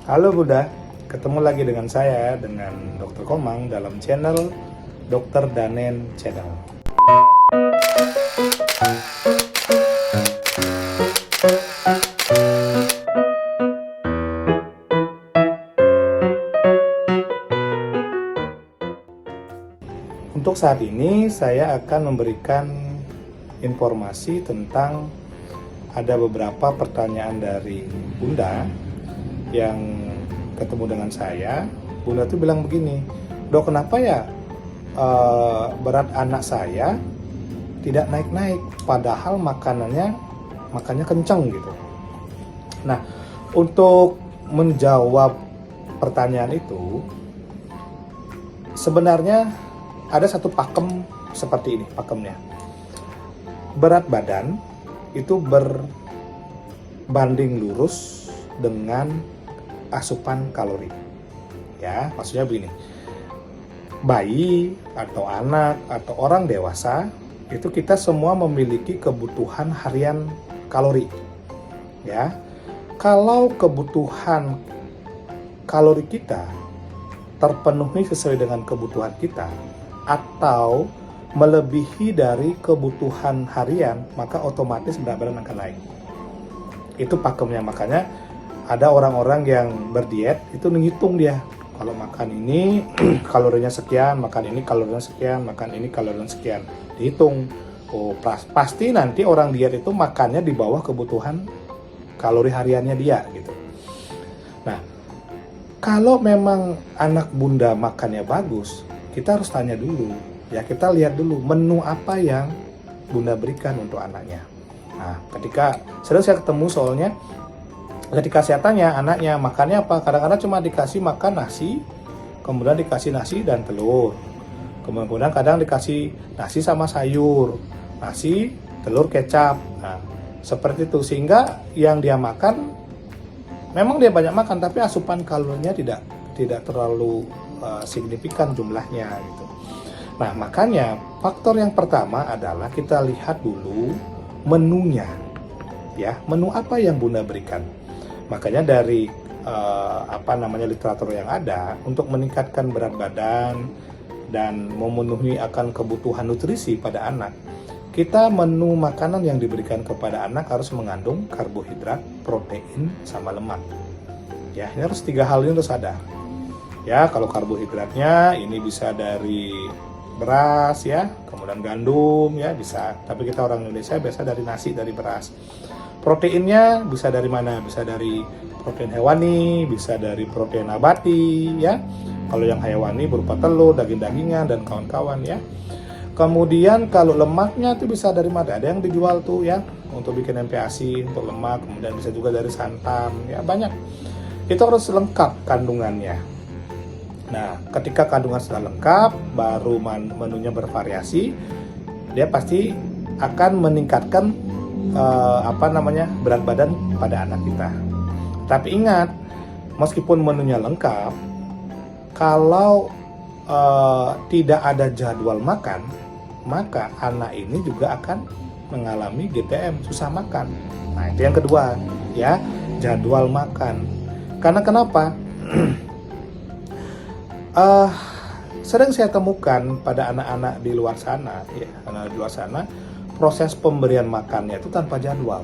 Halo Bunda, ketemu lagi dengan saya, dengan Dr. Komang dalam channel Dr. Danen Channel. Untuk saat ini saya akan memberikan informasi tentang ada beberapa pertanyaan dari Bunda yang ketemu dengan saya. Bunda tuh bilang begini, "Dok, kenapa ya berat anak saya tidak naik-naik padahal makannya kenceng gitu." Nah, untuk menjawab pertanyaan itu sebenarnya ada satu pakem seperti ini pakemnya. Berat badan itu berbanding lurus dengan asupan kalori. Ya, maksudnya begini. Bayi atau anak atau orang dewasa itu kita semua memiliki kebutuhan harian kalori. Ya. Kalau kebutuhan kalori kita terpenuhi sesuai dengan kebutuhan kita atau melebihi dari kebutuhan harian, maka otomatis berat badan akan naik. Itu pakemnya. Makanya ada orang-orang yang berdiet itu menghitung dia, kalau makan ini kalorinya sekian, makan ini kalorinya sekian, makan ini kalorinya sekian, dihitung. Oh, pasti nanti orang diet itu makannya di bawah kebutuhan kalori hariannya dia gitu. Nah, kalau memang anak Bunda makannya bagus, kita harus tanya dulu, ya, kita lihat dulu menu apa yang Bunda berikan untuk anaknya. Nah, ketika sering saya ketemu soalnya, ketika saya tanya anaknya makannya apa, kadang-kadang cuma dikasih makan nasi, kemudian dikasih nasi dan telur, kemudian kadang dikasih nasi sama sayur, nasi, telur, kecap. Nah, seperti itu, sehingga yang dia makan memang dia banyak makan, tapi asupan kalorinya tidak terlalu signifikan jumlahnya gitu. Nah, makanya faktor yang pertama adalah kita lihat dulu menunya, ya, menu apa yang Bunda berikan. Makanya dari literatur yang ada untuk meningkatkan berat badan dan memenuhi akan kebutuhan nutrisi pada anak, kita menu makanan yang diberikan kepada anak harus mengandung karbohidrat, protein, sama lemak. Ya, ini harus 3 hal ini harus ada. Ya, kalau karbohidratnya ini bisa dari beras, ya, kemudian gandum, ya, bisa. Tapi kita orang Indonesia biasa dari nasi, dari beras. Proteinnya bisa dari mana? Bisa dari protein hewani, bisa dari protein nabati, ya. Kalau yang hewani berupa telur, daging-dagingan, dan kawan-kawan, ya. Kemudian kalau lemaknya itu bisa dari mana? Ada yang dijual tuh, ya, untuk bikin MPASI, untuk lemak, kemudian bisa juga dari santan, ya, banyak. Itu harus lengkap kandungannya. Nah, ketika kandungan sudah lengkap, baru menunya bervariasi, dia pasti akan meningkatkan berat badan pada anak kita. Tapi ingat, meskipun menunya lengkap, kalau tidak ada jadwal makan, maka anak ini juga akan mengalami GTM, susah makan. Nah, itu yang kedua, ya, jadwal makan. Karena kenapa? Sering saya temukan pada anak-anak di luar sana, ya, anak di luar sana, proses pemberian makannya itu tanpa jadwal.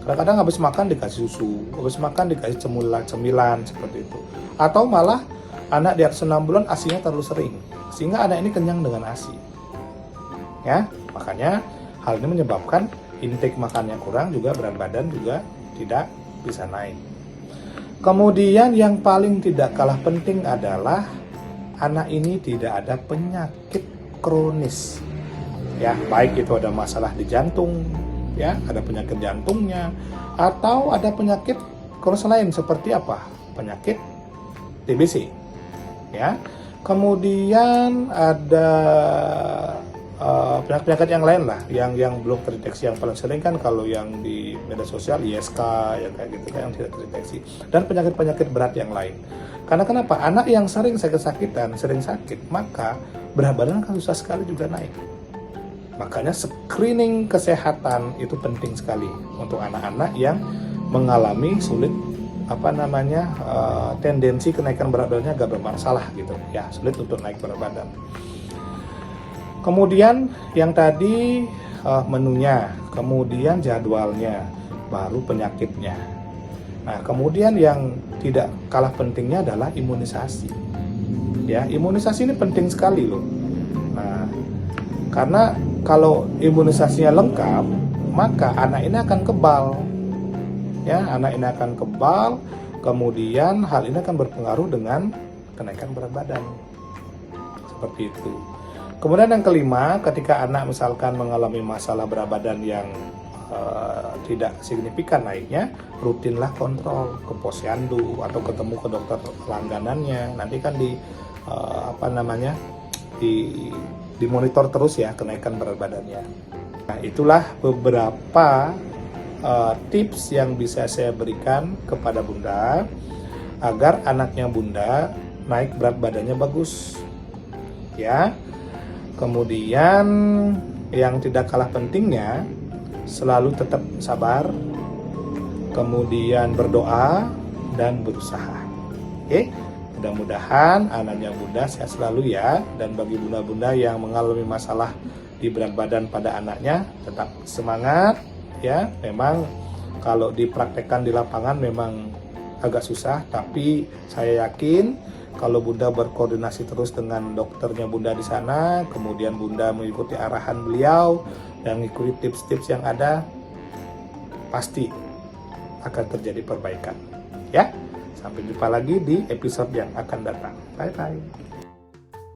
Kadang-kadang habis makan dikasih susu, habis makan dikasih cemilan seperti itu. Atau malah anak di atas 6 bulan ASI-nya terlalu sering, sehingga anak ini kenyang dengan ASI. Ya, makanya hal ini menyebabkan intake makannya kurang, juga berat badan juga tidak bisa naik. Kemudian yang paling tidak kalah penting adalah anak ini tidak ada penyakit kronis, ya, baik itu ada masalah di jantung, ya, ada penyakit jantungnya, atau ada penyakit kronis lain seperti apa? Penyakit TBC, ya. Kemudian ada penyakit yang lain lah, yang belum terdeteksi. Yang paling sering kan kalau yang di media sosial ISK, yang kayak gitu kan, yang tidak terdeteksi, dan penyakit-penyakit berat yang lain. Karena kenapa? Anak yang sering sakit-sakitan, sering sakit, maka berat badan kan susah sekali juga naik. Makanya screening kesehatan itu penting sekali untuk anak-anak yang mengalami sulit tendensi kenaikan berat badannya agak bermasalah gitu ya, sulit untuk naik berat badan. Kemudian yang tadi menunya, kemudian jadwalnya, baru penyakitnya. Nah, kemudian yang tidak kalah pentingnya adalah imunisasi. Ya, imunisasi ini penting sekali loh. Nah, karena kalau imunisasinya lengkap, maka anak ini akan kebal. Ya, anak ini akan kebal, kemudian hal ini akan berpengaruh dengan kenaikan berat badan. Seperti itu. Kemudian yang kelima, ketika anak misalkan mengalami masalah berat badan yang tidak signifikan naiknya, rutinlah kontrol ke posyandu atau ketemu ke dokter langganannya. Nanti kan dimonitor terus ya kenaikan berat badannya. Nah, itulah beberapa tips yang bisa saya berikan kepada Bunda agar anaknya Bunda naik berat badannya bagus. Ya. Kemudian yang tidak kalah pentingnya, selalu tetap sabar, kemudian berdoa dan berusaha. Oke, mudah-mudahan anaknya Bunda sehat selalu ya. Dan bagi bunda-bunda yang mengalami masalah di berat badan pada anaknya, tetap semangat ya. Memang kalau dipraktekkan di lapangan memang agak susah, tapi saya yakin kalau Bunda berkoordinasi terus dengan dokternya Bunda di sana, kemudian Bunda mengikuti arahan beliau dan mengikuti tips-tips yang ada, pasti akan terjadi perbaikan. Ya, sampai jumpa lagi di episode yang akan datang. Bye-bye.